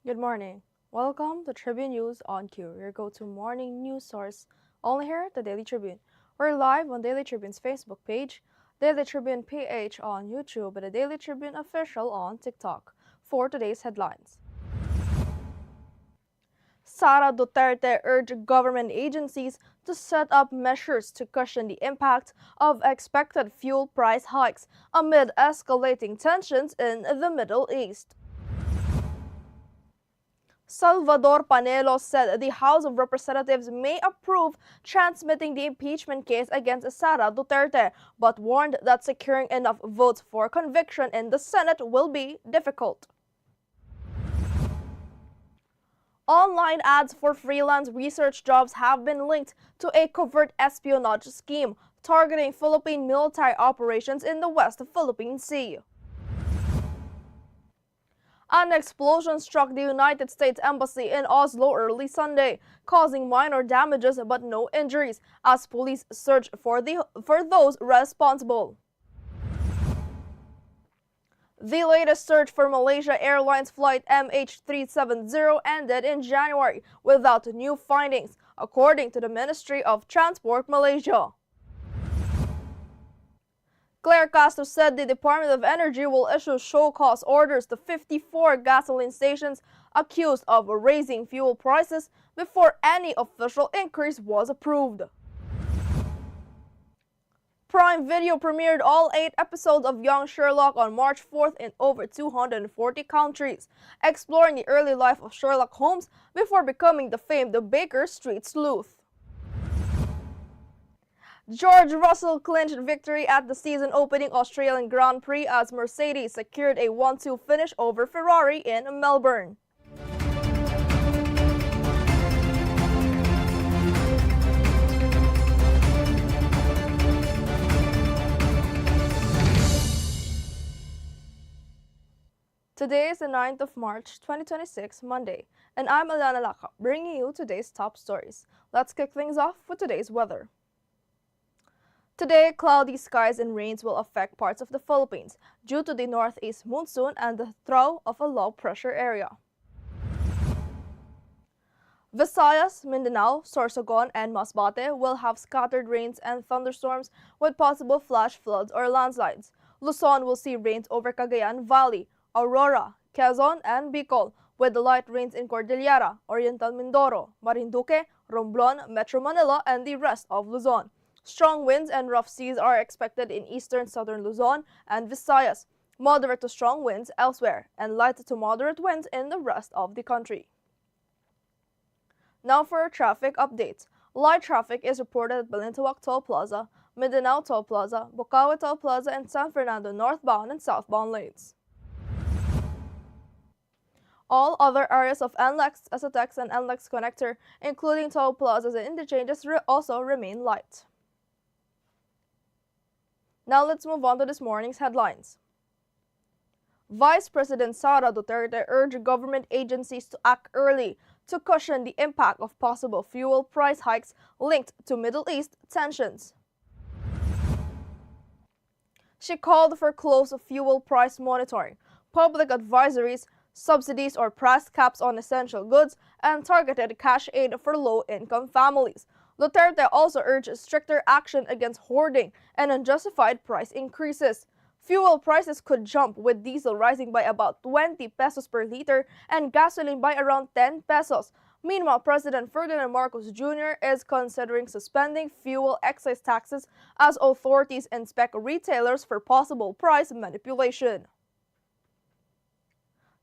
Good morning. Welcome to Tribune News on Q, your go-to morning news source, only here at the Daily Tribune. We're live on Daily Tribune's Facebook page, Daily Tribune PH on YouTube, and the Daily Tribune Official on TikTok. For today's headlines. Sara Duterte urged government agencies to set up measures to cushion the impact of expected fuel price hikes amid escalating tensions in the Middle East. Salvador Panelo said the House of Representatives may approve transmitting the impeachment case against Sara Duterte, but warned that securing enough votes for conviction in the Senate will be difficult. Online ads for freelance research jobs have been linked to a covert espionage scheme targeting Philippine military operations in the West Philippine Sea. An explosion struck the United States Embassy in Oslo early Sunday, causing minor damages but no injuries, as police search for those responsible. The latest search for Malaysia Airlines flight MH370 ended in January without new findings, according to the Ministry of Transport Malaysia. Claire Castro said the Department of Energy will issue show-cause orders to 54 gasoline stations accused of raising fuel prices before any official increase was approved. Prime Video premiered all 8 episodes of Young Sherlock on March 4th in over 240 countries, exploring the early life of Sherlock Holmes before becoming the famed Baker Street sleuth. George Russell clinched victory at the season-opening Australian Grand Prix as Mercedes secured a 1-2 finish over Ferrari in Melbourne. Today is the 9th of March, 2026, Monday, and I'm Eliana Lacap, bringing you today's top stories. Let's kick things off with today's weather. Today, cloudy skies and rains will affect parts of the Philippines due to the northeast monsoon and the throw of a low-pressure area. Visayas, Mindanao, Sorsogon, and Masbate will have scattered rains and thunderstorms with possible flash floods or landslides. Luzon will see rains over Cagayan Valley, Aurora, Quezon, and Bicol, with light rains in Cordillera, Oriental Mindoro, Marinduque, Romblon, Metro Manila, and the rest of Luzon. Strong winds and rough seas are expected in eastern southern Luzon and Visayas, moderate to strong winds elsewhere, and light to moderate winds in the rest of the country. Now for a traffic update. Light traffic is reported at Balintawak Toll Plaza, Mindanao Toll Plaza, Bocaue Toll Plaza, and San Fernando northbound and southbound lanes. All other areas of NLEX, SATEX, and NLEX connector, including toll plazas and interchanges, also remain light. Now let's move on to this morning's headlines. Vice President Sara Duterte urged government agencies to act early to cushion the impact of possible fuel price hikes linked to Middle East tensions. She called for close fuel price monitoring, public advisories, subsidies or price caps on essential goods, and targeted cash aid for low-income families. Duterte also urged stricter action against hoarding and unjustified price increases. Fuel prices could jump, with diesel rising by about 20 pesos per liter and gasoline by around 10 pesos. Meanwhile, President Ferdinand Marcos Jr. is considering suspending fuel excise taxes as authorities inspect retailers for possible price manipulation.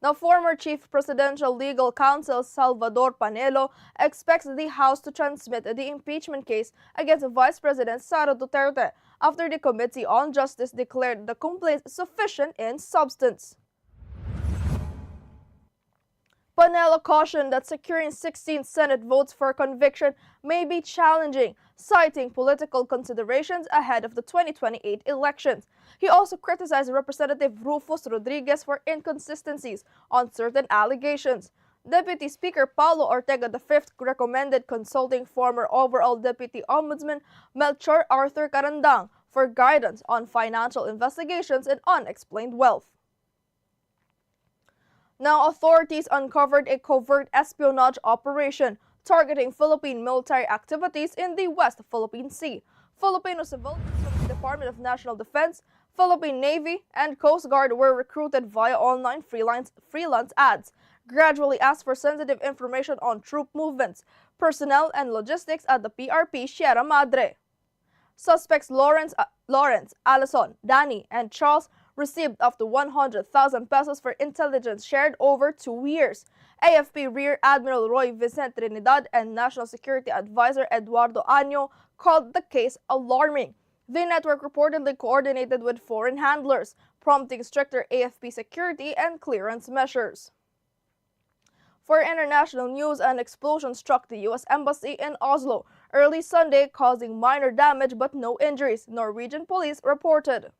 Now, former Chief Presidential Legal Counsel Salvador Panelo expects the House to transmit the impeachment case against Vice President Sara Duterte after the Committee on Justice declared the complaint sufficient in substance. Panelo cautioned that securing 16 Senate votes for conviction may be challenging, citing political considerations ahead of the 2028 elections. He also criticized Representative Rufus Rodriguez for inconsistencies on certain allegations. Deputy Speaker Paulo Ortega V recommended consulting former overall Deputy Ombudsman Melchor Arthur Carandang for guidance on financial investigations and unexplained wealth. Now, authorities uncovered a covert espionage operation targeting Philippine military activities in the West Philippine Sea. Filipino civilians from the Department of National Defense, Philippine Navy, and Coast Guard were recruited via online freelance ads, gradually asked for sensitive information on troop movements, personnel, and logistics at the PRP Sierra Madre. Suspects Lawrence, Alison, Danny, and Charles received up to 100,000 pesos for intelligence shared over 2 years. AFP Rear Admiral Roy Vicente Trinidad and National Security Advisor Eduardo Año called the case alarming. The network reportedly coordinated with foreign handlers, prompting stricter AFP security and clearance measures. For international news, an explosion struck the U.S. Embassy in Oslo early Sunday, causing minor damage but no injuries, Norwegian police reported.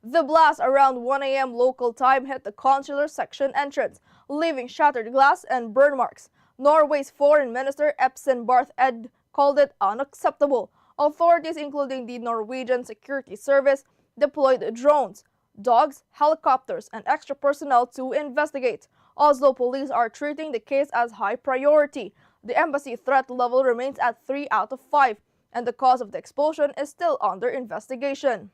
The blast around 1 a.m. local time hit the consular section entrance, leaving shattered glass and burn marks. Norway's Foreign Minister Epson Barth Ed called it unacceptable. Authorities, including the Norwegian Security Service, deployed drones, dogs, helicopters, and extra personnel to investigate. Oslo police are treating the case as high priority. The embassy threat level remains at 3 out of 5, and the cause of the explosion is still under investigation.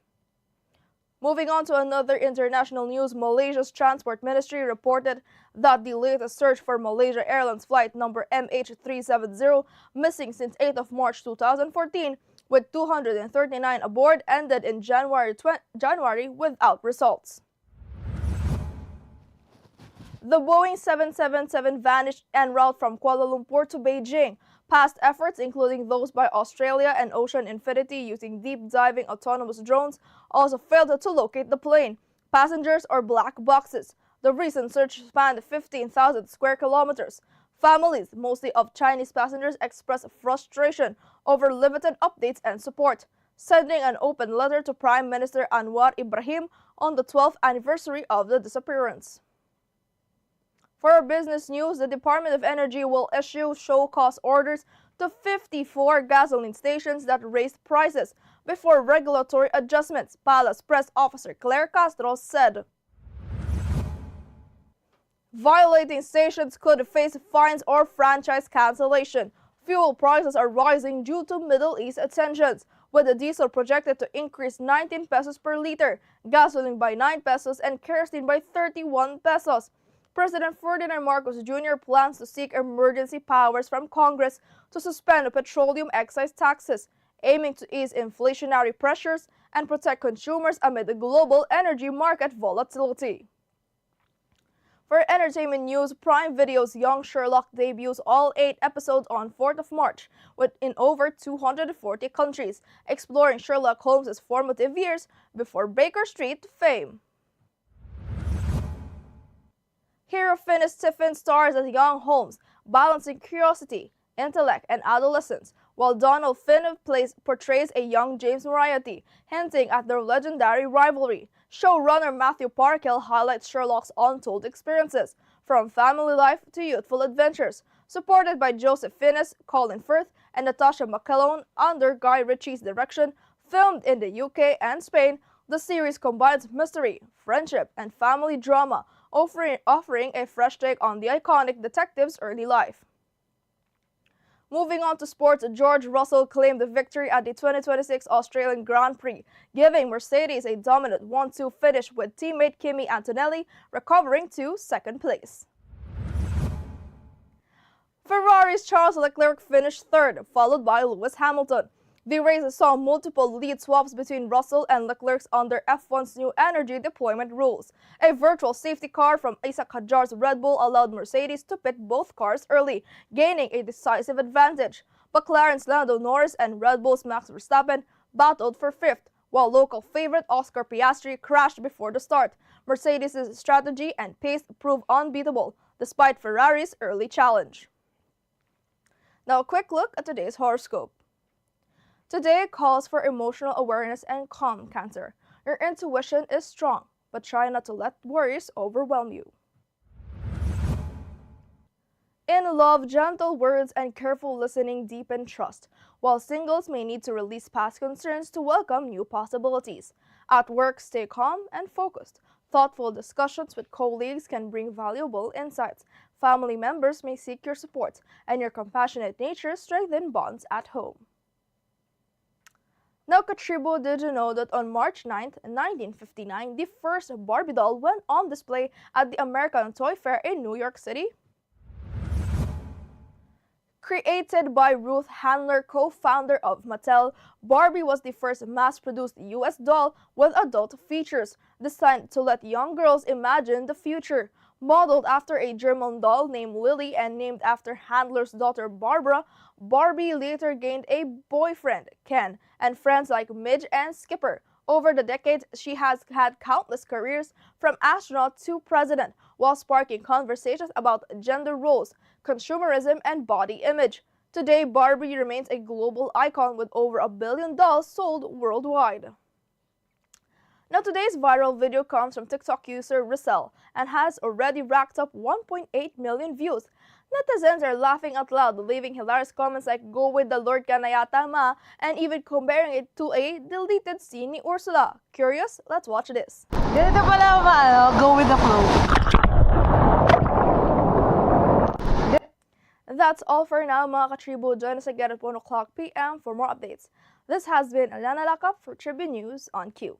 Moving on to another international news, Malaysia's Transport Ministry reported that the latest search for Malaysia Airlines flight number MH370, missing since 8 of March 2014, with 239 aboard, ended in January without results. The Boeing 777 vanished en route from Kuala Lumpur to Beijing. Past efforts, including those by Australia and Ocean Infinity using deep-diving autonomous drones, also failed to locate the plane, passengers, or black boxes. The recent search spanned 15,000 square kilometers. Families, mostly of Chinese passengers, expressed frustration over limited updates and support, sending an open letter to Prime Minister Anwar Ibrahim on the 12th anniversary of the disappearance. For our business news, the Department of Energy will issue show-cause orders to 54 gasoline stations that raised prices before regulatory adjustments, Palace Press Officer Claire Castro said. Violating stations could face fines or franchise cancellation. Fuel prices are rising due to Middle East tensions, with the diesel projected to increase 19 pesos per liter, gasoline by 9 pesos, and kerosene by 31 pesos. President Ferdinand Marcos Jr. plans to seek emergency powers from Congress to suspend petroleum excise taxes, aiming to ease inflationary pressures and protect consumers amid the global energy market volatility. For entertainment news, Prime Video's Young Sherlock debuts all 8 episodes on 4th of March, in over 240 countries, exploring Sherlock Holmes' formative years before Baker Street fame. Hero Finis Tiffin stars as young Holmes, balancing curiosity, intellect, and adolescence, while Donald Finn portrays a young James Moriarty, hinting at their legendary rivalry. Showrunner Matthew Parkhill highlights Sherlock's untold experiences, from family life to youthful adventures. Supported by Joseph Fiennes, Colin Firth, and Natasha McElhone under Guy Ritchie's direction, filmed in the UK and Spain, the series combines mystery, friendship, and family drama, offering a fresh take on the iconic detective's early life. Moving on to sports, George Russell claimed the victory at the 2026 Australian Grand Prix, giving Mercedes a dominant 1-2 finish with teammate Kimi Antonelli recovering to second place. Ferrari's Charles Leclerc finished third, followed by Lewis Hamilton. The race saw multiple lead swaps between Russell and Leclerc under F1's new energy deployment rules. A virtual safety car from Isaac Hadjar's Red Bull allowed Mercedes to pit both cars early, gaining a decisive advantage. McLaren's Lando Norris and Red Bull's Max Verstappen battled for fifth, while local favorite Oscar Piastri crashed before the start. Mercedes' strategy and pace proved unbeatable, despite Ferrari's early challenge. Now a quick look at today's horoscope. Today calls for emotional awareness and calm, Cancer. Your intuition is strong, but try not to let worries overwhelm you. In love, gentle words and careful listening deepen trust, while singles may need to release past concerns to welcome new possibilities. At work, stay calm and focused. Thoughtful discussions with colleagues can bring valuable insights. Family members may seek your support, and your compassionate nature strengthens bonds at home. Now, Katribo, did you know that on March 9, 1959, the first Barbie doll went on display at the American Toy Fair in New York City? Created by Ruth Handler, co-founder of Mattel, Barbie was the first mass-produced U.S. doll with adult features, designed to let young girls imagine the future. Modeled after a German doll named Lily and named after Handler's daughter Barbara, Barbie later gained a boyfriend, Ken, and friends like Midge and Skipper. Over the decades, she has had countless careers, from astronaut to president, while sparking conversations about gender roles, consumerism, and body image. Today, Barbie remains a global icon with over 1 billion dolls sold worldwide. Now, today's viral video comes from TikTok user Russell and has already racked up 1.8 million views. Netizens are laughing out loud, leaving hilarious comments like "Go with the Lord ka na yata ma," and even comparing it to a deleted scene ni Ursula. Curious? Let's watch this. Ganito pala go with the flow. That's all for now, mga katribo. Join us again at 1 o'clock p.m. for more updates. This has been Eliana Lacap for Tribune News on Q.